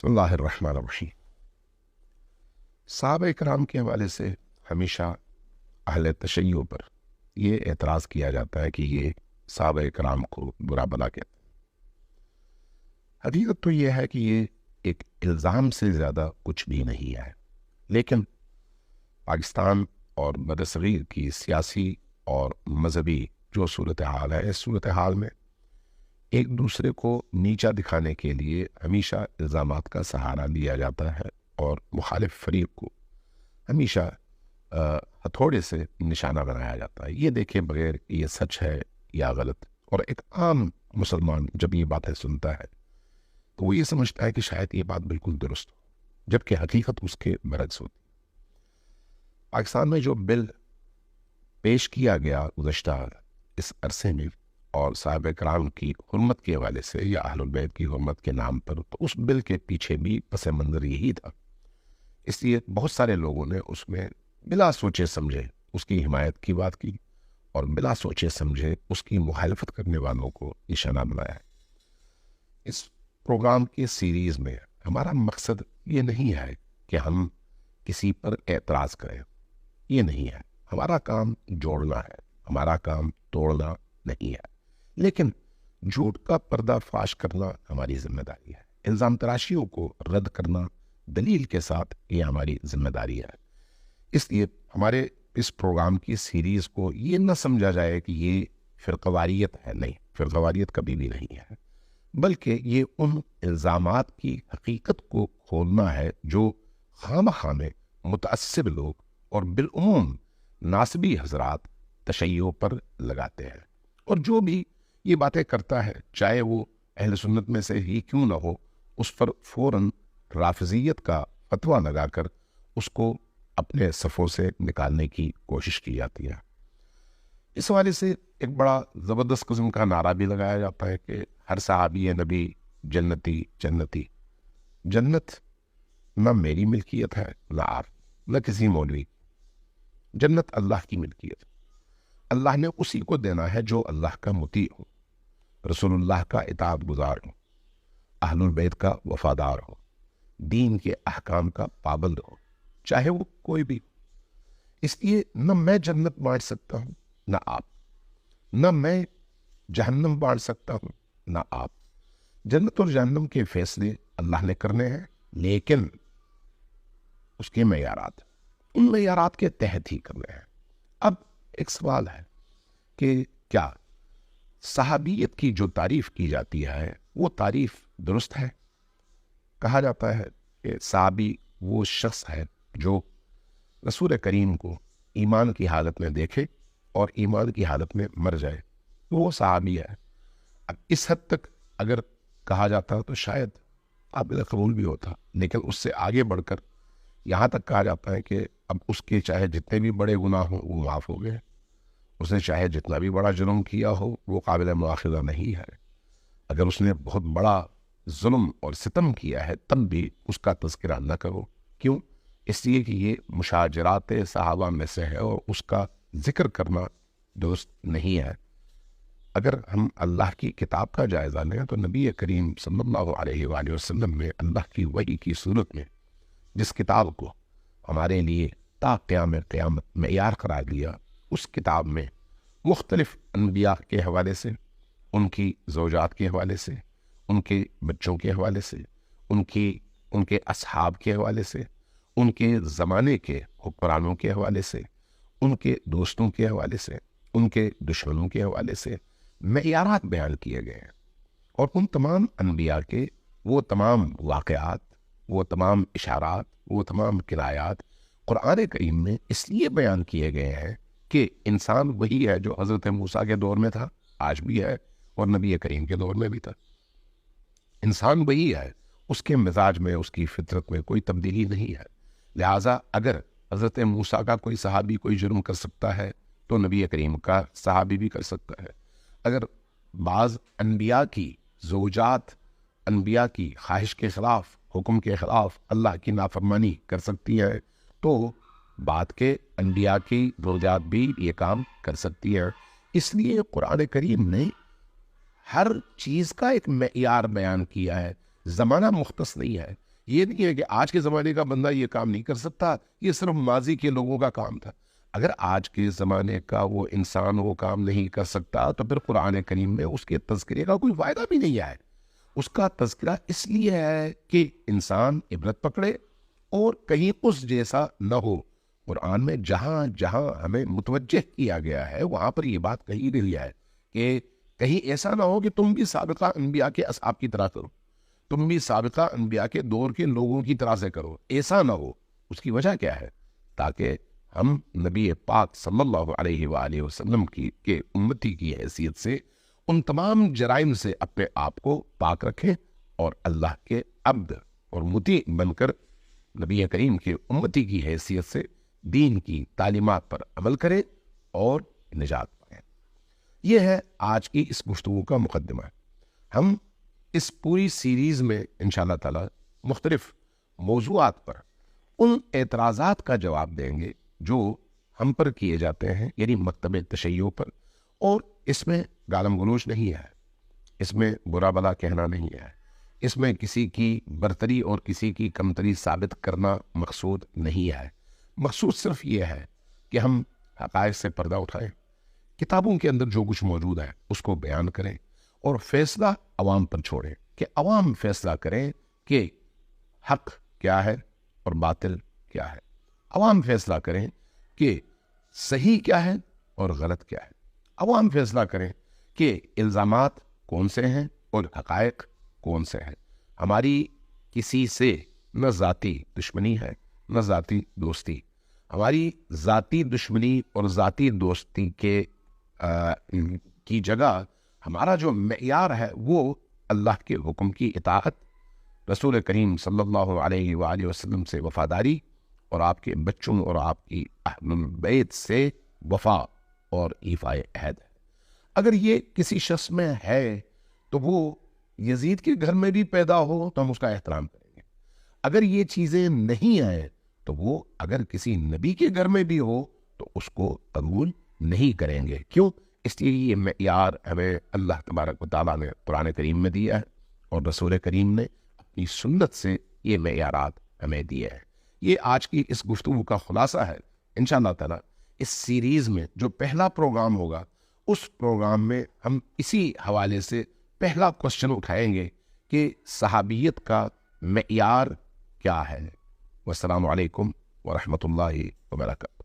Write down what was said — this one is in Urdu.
بسم اللہ الرحمن الرحیم۔ صحابہ کرام کے حوالے سے ہمیشہ اہل تشیع پر یہ اعتراض کیا جاتا ہے کہ یہ صحابہ کرام کو برا بلا کہتے ہیں۔ حقیقت تو یہ ہے کہ یہ ایک الزام سے زیادہ کچھ بھی نہیں ہے، لیکن پاکستان اور برصغیر کی سیاسی اور مذہبی جو صورتحال ہے، اس صورتحال میں ایک دوسرے کو نیچا دکھانے کے لیے ہمیشہ الزامات کا سہارا لیا جاتا ہے اور مخالف فریق کو ہمیشہ ہتھوڑے سے نشانہ بنایا جاتا ہے۔ یہ دیکھے بغیر یہ سچ ہے یا غلط، اور ایک عام مسلمان جب یہ باتیں سنتا ہے تو وہ یہ سمجھتا ہے کہ شاید یہ بات بالکل درست ہو، جبکہ حقیقت اس کے برعکس ہوتی ہے۔ پاکستان میں جو بل پیش کیا گیا گزشتہ اس عرصے میں، اور صحابہ کرام کی حرمت کے حوالے سے یا اہل البیت کی حرمت کے نام پر، تو اس بل کے پیچھے بھی پس منظر یہی تھا۔ اس لیے بہت سارے لوگوں نے اس میں بلا سوچے سمجھے اس کی حمایت کی بات کی، اور بلا سوچے سمجھے اس کی مخالفت کرنے والوں کو نشانہ بنایا ہے۔ اس پروگرام کی سیریز میں ہمارا مقصد یہ نہیں ہے کہ ہم کسی پر اعتراض کریں، یہ نہیں ہے۔ ہمارا کام جوڑنا ہے، ہمارا کام توڑنا نہیں ہے، لیکن جھوٹ کا پردہ فاش کرنا ہماری ذمہ داری ہے۔ الزام تراشیوں کو رد کرنا دلیل کے ساتھ یہ ہماری ذمہ داری ہے۔ اس لیے ہمارے اس پروگرام کی سیریز کو یہ نہ سمجھا جائے کہ یہ فرقواریت ہے، نہیں، فرقواریت کبھی بھی نہیں ہے، بلکہ یہ ان الزامات کی حقیقت کو کھولنا ہے جو خواہ مخواہ میں متعصب لوگ اور بالعموم ناصبی حضرات تشیع پر لگاتے ہیں، اور جو بھی یہ باتیں کرتا ہے، چاہے وہ اہل سنت میں سے ہی کیوں نہ ہو، اس پر فوراً رافضیت کا فتویٰ لگا کر اس کو اپنے صفوں سے نکالنے کی کوشش کی جاتی ہے۔ اس حوالے سے ایک بڑا زبردست قسم کا نعرہ بھی لگایا جاتا ہے کہ ہر صحابی نبی جنتی جنتی۔ جنت نہ میری ملکیت ہے، نہ آپ، نہ کسی مولوی کی۔ جنت اللہ کی ملکیت ہے۔ اللہ نے اسی کو دینا ہے جو اللہ کا مطیع ہو، رسول اللہ کا اطاعت گزار ہو، اہل البیت کا وفادار ہو، دین کے احکام کا پابند ہو، چاہے وہ کوئی بھی۔ اس لیے نہ میں جنت بانٹ سکتا ہوں، نہ آپ، نہ میں جہنم بانٹ سکتا ہوں، نہ آپ۔ جنت اور جہنم کے فیصلے اللہ نے کرنے ہیں، لیکن اس کے معیارات، ان معیارات کے تحت ہی کرنے ہیں۔ اب ایک سوال ہے کہ کیا صحابیت کی جو تعریف کی جاتی ہے وہ تعریف درست ہے؟ کہا جاتا ہے کہ صحابی وہ شخص ہے جو رسول کریم کو ایمان کی حالت میں دیکھے اور ایمان کی حالت میں مر جائے، تو وہ صحابی ہے۔ اب اس حد تک اگر کہا جاتا تو شاید قابل قبول بھی ہوتا، لیکن اس سے آگے بڑھ کر یہاں تک کہا جاتا ہے کہ اب اس کے چاہے جتنے بھی بڑے گناہ ہوں وہ معاف ہو گئے، اس نے چاہے جتنا بھی بڑا جرم کیا ہو وہ قابل مؤاخذہ نہیں ہے، اگر اس نے بہت بڑا ظلم اور ستم کیا ہے تب بھی اس کا تذکرہ نہ کرو۔ کیوں؟ اس لیے کہ یہ مشاجرات صحابہ میں سے ہے اور اس کا ذکر کرنا درست نہیں ہے۔ اگر ہم اللہ کی کتاب کا جائزہ لیں تو نبی کریم صلی اللہ علیہ وآلہ وسلم نے اللہ کی وحی کی صورت میں جس کتاب کو ہمارے لیے تا قیامت معیار قرار دیا، اس کتاب میں مختلف انبیاء کے حوالے سے، ان کی زوجات کے حوالے سے، ان کے بچوں کے حوالے سے، ان کے اصحاب کے حوالے سے، ان کے زمانے کے حکمرانوں کے حوالے سے، ان کے دوستوں کے حوالے سے، ان کے دشمنوں کے حوالے سے معیارات بیان کیے گئے ہیں، اور ان تمام انبیاء کے وہ تمام واقعات، وہ تمام اشارات، وہ تمام کنایات قرآن کریم میں اس لیے بیان کیے گئے ہیں کہ انسان وہی ہے جو حضرت موسیٰ کے دور میں تھا، آج بھی ہے، اور نبی کریم کے دور میں بھی تھا۔ انسان وہی ہے، اس کے مزاج میں، اس کی فطرت میں کوئی تبدیلی نہیں ہے۔ لہٰذا اگر حضرت موسیٰ کا کوئی صحابی کوئی جرم کر سکتا ہے تو نبی کریم کا صحابی بھی کر سکتا ہے۔ اگر بعض انبیاء کی زوجات انبیاء کی خواہش کے خلاف، حکم کے خلاف اللہ کی نافرمانی کر سکتی ہے، تو بعد کے انبیاء کی زوجات بھی یہ کام کر سکتی ہے۔ اس لیے قرآن کریم نے ہر چیز کا ایک معیار بیان کیا ہے، زمانہ مختص نہیں ہے۔ یہ نہیں ہے کہ آج کے زمانے کا بندہ یہ کام نہیں کر سکتا، یہ صرف ماضی کے لوگوں کا کام تھا۔ اگر آج کے زمانے کا وہ انسان وہ کام نہیں کر سکتا تو پھر قرآن کریم میں اس کے تذکرے کا کوئی فائدہ بھی نہیں ہے۔ اس کا تذکرہ اس لیے ہے کہ انسان عبرت پکڑے اور کہیں اس جیسا نہ ہو۔ قرآن میں جہاں جہاں ہمیں متوجہ کیا گیا ہے وہاں پر یہ بات کہی گئی ہے کہ کہیں ایسا نہ ہو کہ تم بھی سابقہ انبیاء کے اصحاب کی طرح کرو، تم بھی سابقہ انبیاء کے دور کے لوگوں کی طرح سے کرو، ایسا نہ ہو۔ اس کی وجہ کیا ہے؟ تاکہ ہم نبی پاک صلی اللہ علیہ وآلہ وسلم کے امتی کی حیثیت سے ان تمام جرائم سے اپنے آپ کو پاک رکھیں اور اللہ کے عبد اور مطیع بن کر نبی کریم کے امتی کی حیثیت سے دین کی تعلیمات پر عمل کریں اور نجات پائیں۔ یہ ہے آج کی اس گفتگو کا مقدمہ۔ ہم اس پوری سیریز میں انشاءاللہ تعالی مختلف موضوعات پر ان اعتراضات کا جواب دیں گے جو ہم پر کیے جاتے ہیں، یعنی مکتب تشیع پر، اور اس میں گالم گلوچ نہیں ہے، اس میں برا بلا کہنا نہیں ہے، اس میں کسی کی برتری اور کسی کی کمتری ثابت کرنا مقصود نہیں ہے۔ مقصود صرف یہ ہے کہ ہم حقائق سے پردہ اٹھائیں، کتابوں کے اندر جو کچھ موجود ہے اس کو بیان کریں اور فیصلہ عوام پر چھوڑیں کہ عوام فیصلہ کریں کہ حق کیا ہے اور باطل کیا ہے۔ عوام فیصلہ کریں کہ صحیح کیا ہے اور غلط کیا ہے۔ عوام فیصلہ کریں کہ الزامات کون سے ہیں اور حقائق کون سے ہیں۔ ہماری کسی سے نہ ذاتی دشمنی ہے نہ ذاتی دوستی۔ ہماری ذاتی دشمنی اور ذاتی دوستی کی جگہ ہمارا جو معیار ہے وہ اللہ کے حکم کی اطاعت، رسول کریم صلی اللہ علیہ وآلہ وسلم سے وفاداری اور آپ کے بچوں اور آپ کی اہل بیت سے وفا اور ایفاء عہد ہے۔ اگر یہ کسی شخص میں ہے تو وہ یزید کے گھر میں بھی پیدا ہو تو ہم اس کا احترام کریں گے۔ اگر یہ چیزیں نہیں آئیں تو وہ اگر کسی نبی کے گھر میں بھی ہو تو اس کو قبول نہیں کریں گے۔ کیوں؟ اس لیے یہ معیار ہمیں اللہ تبارک و تعالیٰ نے قرآن کریم میں دیا ہے اور رسول کریم نے اپنی سنت سے یہ معیارات ہمیں دیے ہیں۔ یہ آج کی اس گفتگو کا خلاصہ ہے۔ انشاءاللہ تعالیٰ اس سیریز میں جو پہلا پروگرام ہوگا اس پروگرام میں ہم اسی حوالے سے پہلا کوشچن اٹھائیں گے کہ صحابیت کا معیار کیا ہے۔ والسلام علیکم ورحمۃ اللہ وبرکاتہ۔